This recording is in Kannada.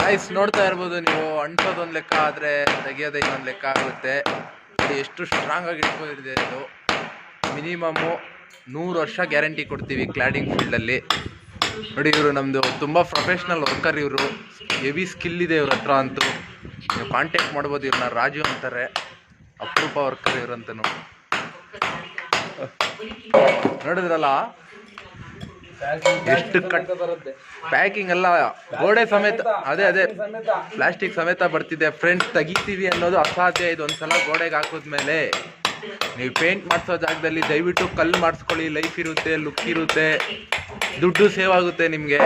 ಗಾಯ್ಸ್ ನೋಡ್ತಾ ಇರ್ಬೋದು ನೀವು, ಅಂಟೋದೊಂದು ಲೆಕ್ಕ ಆದರೆ ತೆಗಿಯೋದು ಇನ್ನೊಂದು ಲೆಕ್ಕ ಆಗುತ್ತೆ. ಎಷ್ಟು ಸ್ಟ್ರಾಂಗ್ ಆಗಿ ಇಟ್ಕೊಂಡಿದೆ ಇದು. ಮಿನಿಮಮ್ಮು 100 ವರ್ಷ ಗ್ಯಾರಂಟಿ ಕೊಡ್ತೀವಿ ಕ್ಲಾಡಿಂಗ್ ಫೀಲ್ಡಲ್ಲಿ. ನೋಡಿ, ಇವರು ನಮ್ಮದು ತುಂಬ ಪ್ರೊಫೆಷ್ನಲ್ ವರ್ಕರ್. ಇವರು ಹೆವಿ ಸ್ಕಿಲ್ ಇದೆ ಇವ್ರ ಹತ್ರ ಅಂತೂ. ನೀವು ಕಾಂಟ್ಯಾಕ್ಟ್ ಮಾಡ್ಬೋದು ಇವ್ರನ್ನ. ರಾಜು ಅಂತಾರೆ, ಅಪರೂಪ ವರ್ಕರ್ ಇವ್ರಂತನು. ನೋಡಿದ್ರಲ್ಲ ಎಷ್ಟು ಪ್ಯಾಕಿಂಗ್ ಎಲ್ಲ ಗೋಡೆ ಸಮೇತ, ಅದೇ ಪ್ಲಾಸ್ಟಿಕ್ ಸಮೇತ ಬರ್ತಿದೆ ಫ್ರೆಂಡ್ಸ್. ತೆಗಿತೀವಿ ಅನ್ನೋದು ಅಸಾಧ್ಯ. ಇದು ಒಂದ್ಸಲ ಗೋಡೆಗೆ ಹಾಕಿದ್ಮೇಲೆ ನೀವು ಪೇಂಟ್ ಮಾಡಿಸೋ ಜಾಗದಲ್ಲಿ ದಯವಿಟ್ಟು ಕಲ್ಲು ಮಾಡಿಸ್ಕೊಳ್ಳಿ. ಲೈಫ್ ಇರುತ್ತೆ, ಲುಕ್ ಇರುತ್ತೆ, ದುಡ್ಡು ಸೇವ್ ಆಗುತ್ತೆ ನಿಮಗೆ.